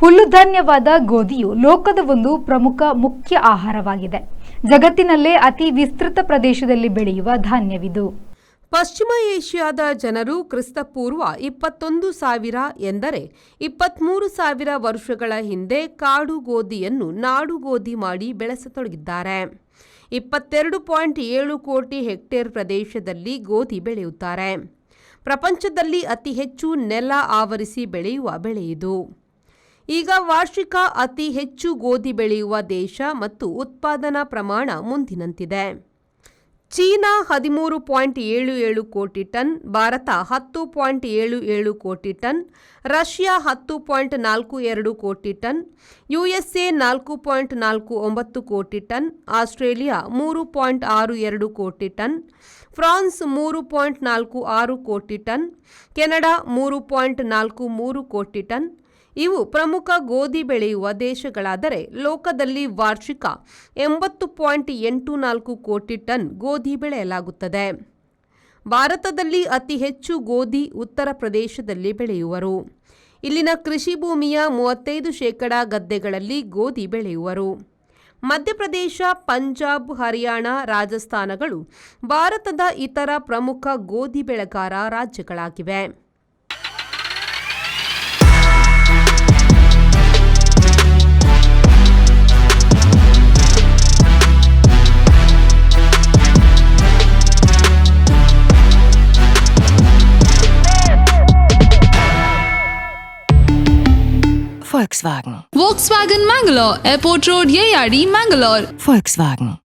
ಹುಲ್ಲುಧಾನ್ಯವಾದ ಗೋಧಿಯು ಲೋಕದ ಒಂದು ಪ್ರಮುಖ ಮುಖ್ಯ ಆಹಾರವಾಗಿದೆ. ಜಗತ್ತಿನಲ್ಲೇ ಅತಿ ವಿಸ್ತೃತ ಪ್ರದೇಶದಲ್ಲಿ ಬೆಳೆಯುವ ಧಾನ್ಯವಿದು. ಪಶ್ಚಿಮ ಏಷ್ಯಾದ ಜನರು ಕ್ರಿಸ್ತಪೂರ್ವ 21,000 ಎಂದರೆ 23,000 ವರ್ಷಗಳ ಹಿಂದೆ ಕಾಡು ಗೋಧಿಯನ್ನು ನಾಡುಗೋಧಿ ಮಾಡಿ ಬೆಳೆಸತೊಡಗಿದ್ದಾರೆ. 22.7 ಕೋಟಿ ಹೆಕ್ಟೇರ್ ಪ್ರದೇಶದಲ್ಲಿ ಗೋಧಿ ಬೆಳೆಯುತ್ತಾರೆ. ಪ್ರಪಂಚದಲ್ಲಿ ಅತಿ ಹೆಚ್ಚು ನೆಲ ಆವರಿಸಿ ಬೆಳೆಯುವ ಬೆಳೆಯಿದು. ಈಗ ವಾರ್ಷಿಕ ಅತಿ ಹೆಚ್ಚು ಗೋಧಿ ಬೆಳೆಯುವ ದೇಶ ಮತ್ತು ಉತ್ಪಾದನಾ ಪ್ರಮಾಣ ಮುಂದಿನಂತಿದೆ. ಚೀನಾ 13.77 ಕೋಟಿ ಟನ್, ಭಾರತ 10.77 ಕೋಟಿ ಟನ್, ರಷ್ಯಾ 10.42 ಕೋಟಿ ಟನ್, USA 4.49 ಕೋಟಿ ಟನ್, ಆಸ್ಟ್ರೇಲಿಯಾ 3.62 ಕೋಟಿ ಟನ್, ಫ್ರಾನ್ಸ್ 3.46 ಕೋಟಿ ಟನ್, ಕೆನಡಾ 3.43 ಕೋಟಿ ಟನ್. ಇವು ಪ್ರಮುಖ ಗೋಧಿ ಬೆಳೆಯುವ ದೇಶಗಳಾದರೆ ಲೋಕದಲ್ಲಿ ವಾರ್ಷಿಕ 80.84 ಕೋಟಿ ಟನ್ ಗೋಧಿ ಬೆಳೆಯಲಾಗುತ್ತದೆ. ಭಾರತದಲ್ಲಿ ಅತಿ ಹೆಚ್ಚು ಗೋಧಿ ಉತ್ತರ ಪ್ರದೇಶದಲ್ಲಿ ಬೆಳೆಯುವರು. ಇಲ್ಲಿನ ಕೃಷಿ ಭೂಮಿಯ 35% ಗದ್ದೆಗಳಲ್ಲಿ ಗೋಧಿ ಬೆಳೆಯುವರು. ಮಧ್ಯಪ್ರದೇಶ, ಪಂಜಾಬ್, ಹರಿಯಾಣ, ರಾಜಸ್ಥಾನಗಳು ಭಾರತದ ಇತರ ಪ್ರಮುಖ ಗೋಧಿ ಬೆಳೆಗಾರ ರಾಜ್ಯಗಳಾಗಿವೆ. Volkswagen. Volkswagen Mangalore, Airport Road, Yeyadi, Mangalore. Volkswagen.